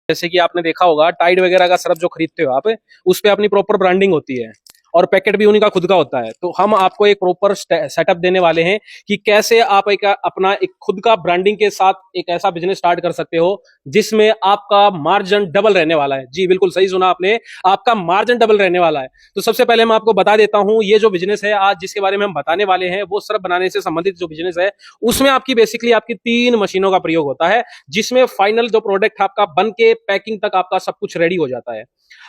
जैसे कि आपने देखा होगा टाइड वगैरह का सरफ जो खरीदते हो आप, उस पे अपनी प्रॉपर ब्रांडिंग होती है और पैकेट भी उन्हीं का खुद का होता है। तो हम आपको एक प्रॉपर सेटअप देने वाले हैं कि कैसे आप अपना एक खुद का ब्रांडिंग के साथ एक ऐसा बिजनेस स्टार्ट कर सकते हो जिसमें आपका मार्जिन डबल रहने वाला है। जी बिल्कुल सही सुना आपने, आपका मार्जिन डबल रहने वाला है। तो सबसे पहले मैं आपको बता देता हूं, ये जो बिजनेस है आज जिसके बारे में हम बताने वाले हैं वो सरफ बनाने से संबंधित जो बिजनेस है, उसमें आपकी बेसिकली आपकी 3 मशीनों का प्रयोग होता है, जिसमें फाइनल जो प्रोडक्ट आपका बन के पैकिंग तक आपका सब कुछ रेडी हो जाता है।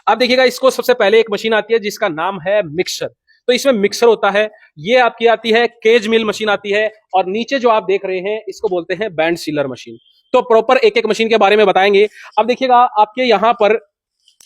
अब देखिएगा, इसको सबसे पहले एक मशीन आती है जिसका नाम है मिक्सर। तो इसमें मिक्सर होता है, ये आपकी आती है केज मिल मशीन आती है, और नीचे जो आप देख रहे हैं इसको बोलते हैं बैंड सीलर मशीन। तो प्रॉपर एक एक मशीन के बारे में बताएंगे। अब देखिएगा, आपके यहां पर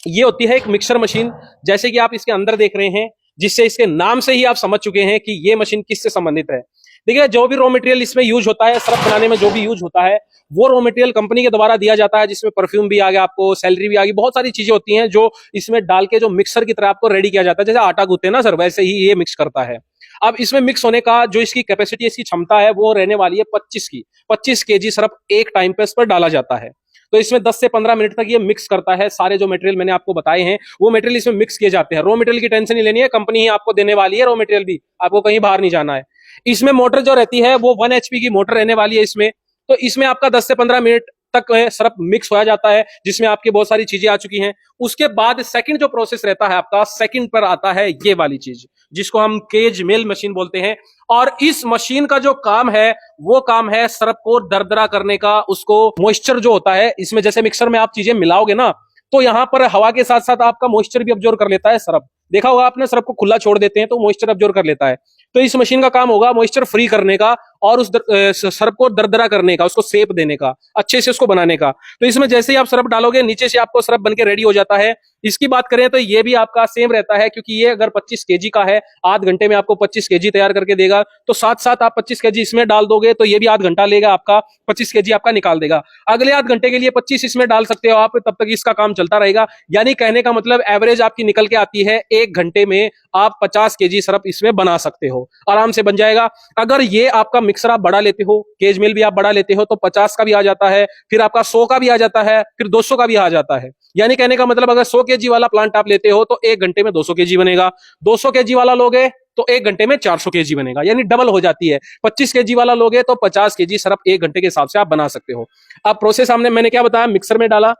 ये होती है एक मिक्सर मशीन, जैसे कि आप इसके अंदर देख रहे हैं, जिससे इसके नाम से ही आप समझ चुके हैं कि ये मशीन किससे संबंधित है। देखिए, जो भी रॉ मटेरियल इसमें यूज होता है, सरफ बनाने में जो भी यूज होता है, वो रॉ मटेरियल कंपनी के द्वारा दिया जाता है, जिसमें परफ्यूम भी आ गया, आपको सैलरी भी आ गई, बहुत सारी चीजें होती हैं जो इसमें डाल के जो मिक्सर की तरह आपको रेडी किया जाता है। जैसे आटा गूंथते हैं ना सर, वैसे ही ये मिक्स करता है। अब इसमें मिक्स होने का जो इसकी कैपेसिटी, इसकी क्षमता है, वो रहने वाली है 25 केजी सरफ एक टाइम पे इस पर डाला जाता है। तो इसमें 10 से 15 मिनट तक ये मिक्स करता है। सारे जो मटेरियल मैंने आपको बताए हैं वो मटेरियल इसमें मिक्स किए जाते हैं। रॉ मटेरियल की टेंशन नहीं लेनी है, कंपनी ही आपको देने वाली है, रॉ मटेरियल भी आपको कहीं बाहर नहीं जाना है। इसमें मोटर जो रहती है वो 1 HP की मोटर रहने वाली है इसमें। तो इसमें आपका 10 से 15 मिनट तक सरफ मिक्स हो जाता है, जिसमें आपकी बहुत सारी चीजें आ चुकी हैं। उसके बाद सेकंड जो प्रोसेस रहता है आपका, सेकंड पर आता है ये वाली चीज, जिसको हम केज मिल मशीन बोलते हैं। और इस मशीन का जो काम है वो काम है सरफ को दरदरा करने का। उसको मॉइस्चर जो होता है इसमें, जैसे मिक्सर में आप चीजें मिलाओगे ना, तो यहां पर हवा के साथ साथ आपका मॉइस्चर भी अब्जॉर्ब कर लेता है सरफ। देखा होगा आपने, सरफ को खुला छोड़ देते हैं तो मॉइस्चर अब्जॉर्ब कर लेता है। तो इस मशीन का काम होगा मॉइस्चर फ्री करने का और उस सरफ को दरदरा करने का, उसको शेप देने का, अच्छे से उसको बनाने का। तो इसमें जैसे ही आप सरफ डालोगे, नीचे से आपको सरफ बनके रेडी हो जाता है। इसकी बात करें तो ये भी आपका सेम रहता है, क्योंकि ये अगर 25 केजी का है, आध घंटे में आपको 25 केजी तैयार करके देगा। तो साथ साथ आप 25 केजी इसमें डाल दोगे तो ये भी आध घंटा लेगा, आपका 25 केजी आपका निकाल देगा। अगले आध घंटे के लिए 25 इसमें डाल सकते हो आप, तब तक इसका काम चलता रहेगा। यानी कहने का मतलब एवरेज आपकी निकल के आती है 1 घंटे में आप 50 केजी सरफ इसमें बना सकते हो, आराम से बन जाएगा। अगर ये आपका मिक्सर आप बढ़ा लेते हो, केज मिल भी आप बढ़ा लेते हो, तो 50 का भी आ जाता है, फिर आपका 100 का भी आ जाता है, फिर 200 का भी आ जाता है। यानी कहने का मतलब अगर 100 केजी वाला प्लांट आप लेते हो तो 1 घंटे में 200 केजी बनेगा। 200 केजी वाला लोगे तो 1 घंटे में 400 केजी बनेगा, यानी डबल हो जाती है। 25 केजी वाला लोगे तो 50 केजी सरफ 1 घंटे के हिसाब से आप बना सकते हो। अब प्रोसेस मैंने क्या बताया, मिक्सर में डाला,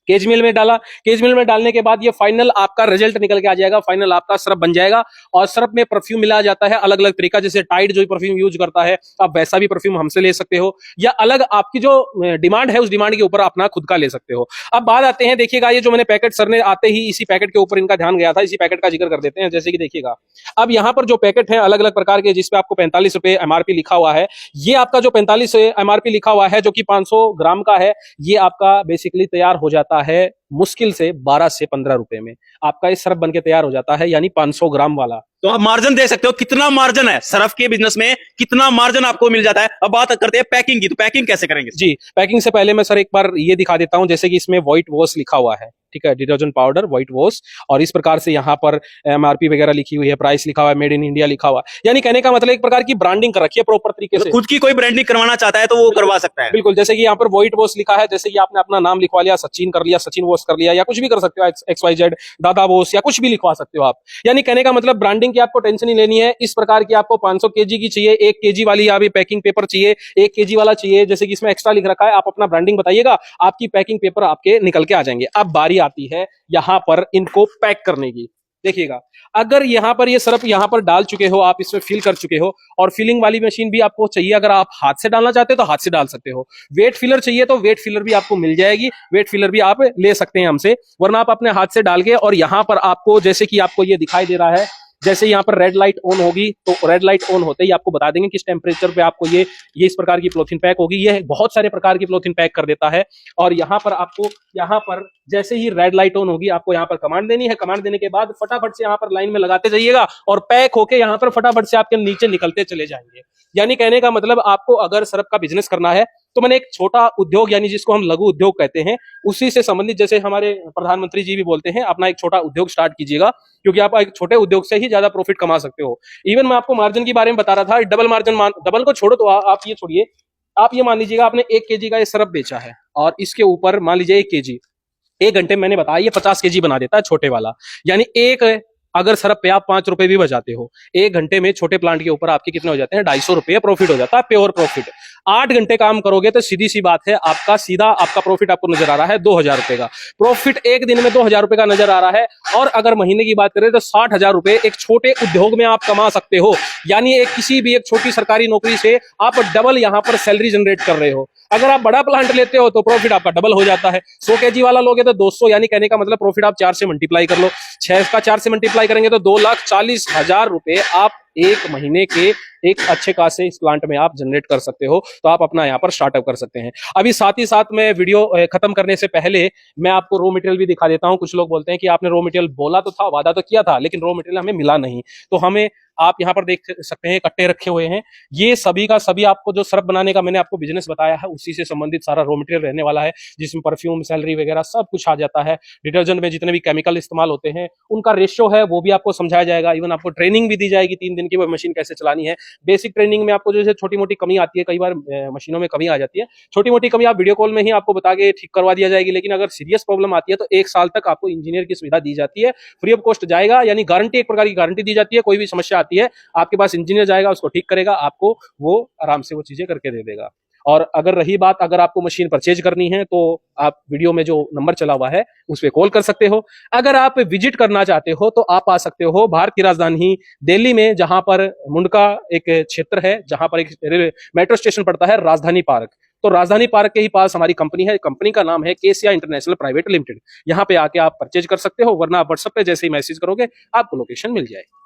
केज मिल में डाला, केज मिल में डालने के बाद ये फाइनल आपका रिजल्ट निकल के आ जाएगा, फाइनल आपका सरफ बन जाएगा। और सरफ में परफ्यूम मिलाया जाता है अलग अलग तरीका, जैसे टाइड जो परफ्यूम यूज करता है, आप वैसा भी परफ्यूम हमसे ले सकते हो, या अलग आपकी जो डिमांड है उस डिमांड के ऊपर अपना खुद का ले सकते हो। अब बात आते हैं, देखिएगा ये जो मैंने पैकेट, सर ने आते ही इसी पैकेट के ऊपर इनका ध्यान गया था, इसी पैकेट का जिक्र कर देते हैं। जैसे कि देखिएगा, अब यहाँ पर जो पैकेट है अलग अलग प्रकार के, जिसपे आपको 45 रुपए एमआरपी लिखा हुआ है, ये आपका जो 45 एमआरपी लिखा हुआ है, जो कि 500 ग्राम का है, ये आपका बेसिकली तैयार हो जाता है मुश्किल से 12 से 15 रुपए में आपका ये सरफ बनके तैयार हो जाता है, यानी 500 ग्राम वाला। तो आप मार्जिन देख सकते हो, कितना मार्जिन है सरफ के बिजनेस में, कितना मार्जिन आपको मिल जाता है। अब बात करते हैं पैकिंग की, तो पैकिंग कैसे करेंगे? जी, पैकिंग से पहले मैं सर एक बार ये दिखा देता हूं, जैसे कि इसमें व्हाइट वॉश लिखा हुआ है, ठीक है, डिटर्जेंट पाउडर व्हाइट वॉश, और इस प्रकार से यहाँ पर एमआरपी वगैरह लिखी हुई है, प्राइस लिखा हुआ है, मेड इन इंडिया लिखा हुआ है। यानी कहने का मतलब एक प्रकार की ब्रांडिंग कर रखी है प्रॉपर तरीके से। खुद की कोई ब्रांडिंग करवाना चाहता है तो वो करवा सकता है। बिल्कुल, जैसे कि यहाँ पर व्हाइट वॉश लिखा है, जैसे कि आपने अपना नाम लिखवा लिया, सचिन कर लिया, सचिन वॉश कर लिया, या कुछ भी कर सकते हो, XYZ दादा वॉश, या कुछ भी लिखवा सकते हो आप। यानी कहने का मतलब ब्रांडिंग की आपको टेंशन नहीं लेनी है। इस प्रकार की आपको 500 केजी की चाहिए, 1 केजी वाली या पैकिंग पेपर चाहिए, 1 केजी वाला चाहिए, जैसे कि इसमें एक्स्ट्रा लिख रखा है, आप अपना ब्रांडिंग बताइएगा, आपकी पैकिंग पेपर आपके निकल के आ जाएंगे। अब बारी आती है यहां पर इनको पैक करने की। देखिएगा, अगर यहां पर ये सरफ यहां पर डाल चुके हो, आप इसमें फिल कर चुके हो, और फिलिंग वाली मशीन भी आपको चाहिए, अगर आप हाथ से डालना चाहते हो तो हाथ से डाल सकते हो। वेट फिलर चाहिए तो वेट फिलर भी आपको मिल जाएगी, वेट फिलर भी आप ले सकते हैं हमसे, वरना आप अपने हाथ से डाल के, और यहां पर आपको जैसे कि आपको ये दिखाई दे रहा है, जैसे यहाँ पर रेड लाइट ऑन होगी, तो रेड लाइट ऑन होते ही आपको बता देंगे किस टेम्परेचर पे आपको ये इस प्रकार की पॉलीथीन पैक होगी। ये बहुत सारे प्रकार की पॉलीथीन पैक कर देता है। और यहाँ पर आपको, यहाँ पर जैसे ही रेड लाइट ऑन होगी, आपको यहाँ पर कमांड देनी है। कमांड देने के बाद फटाफट से यहाँ पर लाइन में लगाते जाइएगा, और पैक होके यहाँ पर फटाफट से आपके नीचे निकलते चले जाएंगे। यानी कहने का मतलब, आपको अगर सरफ का बिजनेस करना है तो मैंने एक छोटा उद्योग, यानी जिसको हम लघु उद्योग कहते हैं, उसी से संबंधित, जैसे हमारे प्रधानमंत्री जी भी बोलते हैं, अपना एक छोटा उद्योग स्टार्ट कीजिएगा, क्योंकि आप एक छोटे उद्योग से ही ज्यादा प्रॉफिट कमा सकते हो। इवन मैं आपको मार्जिन के बारे में बता रहा था, डबल मार्जिन, डबल को छोड़ो तो आप ये छोड़िए, आप ये मान लीजिएगा आपने 1 केजी का ये सरफ बेचा है, और इसके ऊपर मान लीजिए 1 केजी, 1 घंटे में मैंने बताया ये 50 केजी बना देता है छोटे वाला। यानी एक अगर सरफ पे आप 5 रुपए भी बचाते हो, 1 घंटे में छोटे प्लांट के ऊपर आपके कितने हो जाते हैं, 250 रुपए प्रॉफिट हो जाता है, प्योर प्रॉफिट। 8 घंटे काम करोगे तो सीधी सी बात है, आपका प्रॉफिट आपको नजर आ रहा है 2000 रुपए का प्रॉफिट, एक दिन में 2000 रुपए का नजर आ रहा है। और अगर महीने की बात करें तो 60,000 रुपए एक छोटे उद्योग में आप कमा सकते हो। यानी एक किसी भी एक छोटी सरकारी नौकरी से आप डबल यहाँ पर सैलरी जनरेट कर रहे हो। अगर आप बड़ा प्लांट लेते हो तो प्रॉफिट आपका डबल हो जाता है। 100 केजी वाला लोगे तो 200, यानी कहने का मतलब प्रॉफिट आप 4 से मल्टीप्लाई कर लो, 6 का 4 से मल्टीप्लाई करेंगे तो 2,40,000 रुपए आप एक महीने के एक अच्छे खासे इस प्लांट में आप जनरेट कर सकते हो। तो आप अपना यहाँ पर स्टार्टअप कर सकते हैं। अभी साथ ही साथ मैं वीडियो खत्म करने से पहले मैं आपको रॉ मटेरियल भी दिखा देता हूँ। कुछ लोग बोलते हैं कि आपने रॉ मटेरियल बोला तो था, वादा तो किया था, लेकिन रॉ मटेरियल हमें मिला नहीं। तो हमें आप यहाँ पर देख सकते हैं कट्टे रखे हुए हैं, ये सभी का सभी आपको जो सरफ बनाने का मैंने आपको बिजनेस बताया है उसी से संबंधित सारा रॉ मटेरियल रहने वाला है, जिसमें परफ्यूम, सैलरी वगैरह सब कुछ आ जाता है। डिटर्जेंट में जितने भी केमिकल इस्तेमाल होते हैं उनका रेशियो है वो भी आपको समझाया जाएगा। इवन आपको ट्रेनिंग भी दी जाएगी 3 दिन की, वो मशीन कैसे चलानी है। बेसिक ट्रेनिंग में आपको जैसे छोटी मोटी कमी आती है, कई बार मशीनों में कमी आ जाती है, छोटी मोटी कमी आप वीडियो कॉल में ही आपको बता के ठीक करवा दिया जाएगी। लेकिन अगर सीरियस प्रॉब्लम आती है तो 1 साल तक आपको इंजीनियर की सुविधा दी जाती है, फ्री ऑफ कॉस्ट जाएगा। यानी गारंटी, एक प्रकार की गारंटी दी जाती है। कोई भी समस्या आती है आपके पास इंजीनियर जाएगा, उसको ठीक करेगा, आपको वो आराम से वो चीजें करके दे देगा। और अगर रही बात, अगर आपको मशीन परचेज करनी है तो आप वीडियो में जो नंबर चला हुआ है उस पर कॉल कर सकते हो। अगर आप विजिट करना चाहते हो तो आप आ सकते हो भारत की राजधानी दिल्ली में, जहां पर मुंडका एक क्षेत्र है, जहां पर एक मेट्रो स्टेशन पड़ता है राजधानी पार्क। तो राजधानी पार्क के ही पास हमारी कंपनी है, कंपनी का नाम है केसिया इंटरनेशनल प्राइवेट लिमिटेड। यहाँ पे आके आप परचेज कर सकते हो, वरना आप व्हाट्सएप पे जैसे ही मैसेज करोगे आपको लोकेशन मिल जाएगी।